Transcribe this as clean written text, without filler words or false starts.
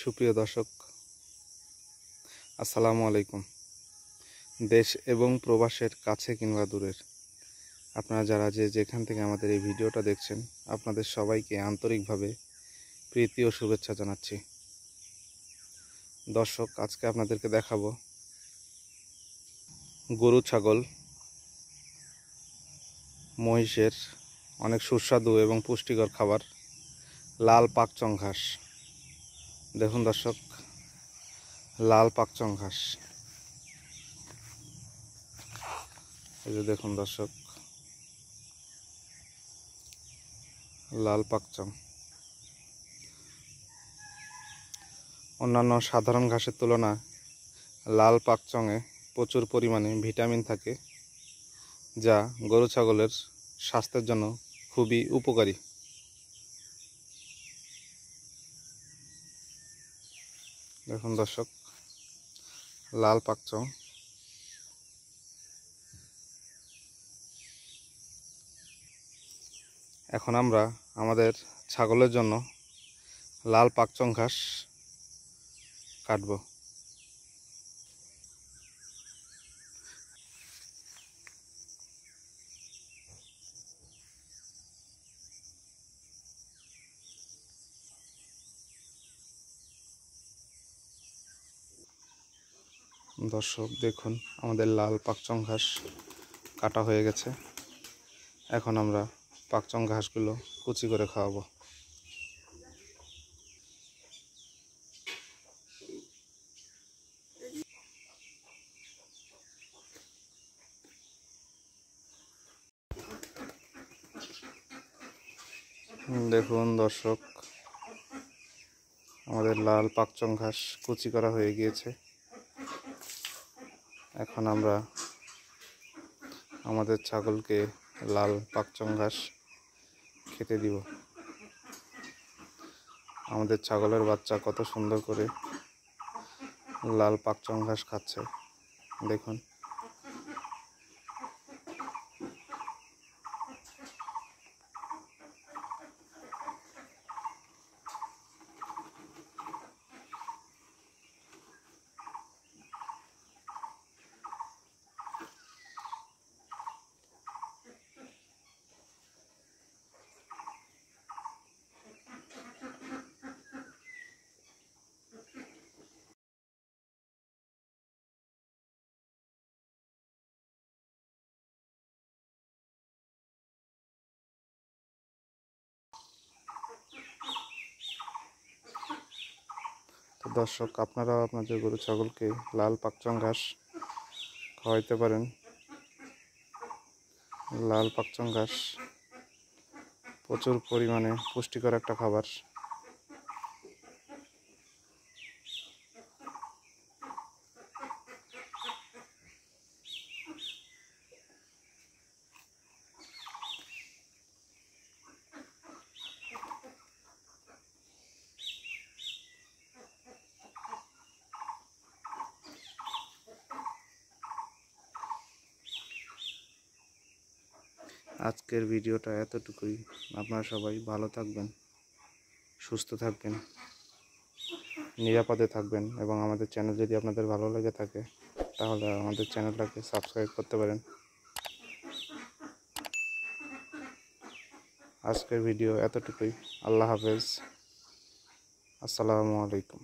সুপ্রিয় দর্শক, আসসালামু আলাইকুম। দেশ এবং প্রবাসের কাছে কিংবা দূরের আপনারা যারা যেখান থেকে আমাদের এই ভিডিওটা দেখছেন, আপনাদের সবাইকে আন্তরিকভাবে প্রীতি ও শুভেচ্ছা জানাচ্ছি। দর্শক, আজকে আপনাদেরকে দেখাবো গরু, ছাগল, মহিষের অনেক সুস্বাদু এবং পুষ্টিকর খাবার লাল পাকচং ঘাস। দেখুন দর্শক, লাল পাকচং ঘাস, এই যে দেখুন দর্শক, লাল পাকচং। অন্যান্য সাধারণ ঘাসের তুলনায় লাল পাকচংয়ে প্রচুর পরিমাণে ভিটামিন থাকে, যা গরু ছাগলের স্বাস্থ্যের জন্য খুবই উপকারী। দেখুন দর্শক, লাল পাকচং। এখন আমরা আমাদের ছাগলের জন্য লাল পাকচং ঘাস কাটবো। দর্শক দেখুন, আমাদের লাল পাকচং ঘাস কাটা হয়ে গেছে। এখন আমরা পাকচং ঘাসগুলো কুচি করে খাওয়াবো। দেখুন দর্শক, আমাদের লাল পাকচং ঘাস কুচি করা হয়ে গিয়েছে। এখন আমরা আমাদের ছাগলকে লাল পাকচং ঘাস খেতে দিব। আমাদের ছাগলের বাচ্চা কত সুন্দর করে লাল পাকচং ঘাস খাচ্ছে, দেখুন। তো দর্শক, আপনারাও আপনাদের গরু ছাগলকে লাল পাকচং ঘাস খাওয়াইতে পারেন। লাল পাকচং ঘাস প্রচুর পরিমাণে পুষ্টিকর একটা খাবার। আজকের ভিডিওটা এতটুকুই। আপনারা সবাই ভালো থাকবেন, সুস্থ থাকবেন, নিরাপদে থাকবেন, এবং আমাদের চ্যানেল যদি আপনাদের ভালো লেগে থাকে তাহলে আমাদের চ্যানেলটাকে সাবস্ক্রাইব করতে পারেন। আজকের ভিডিও এতটুকুই। আল্লাহ হাফেজ, আসসালামু আলাইকুম।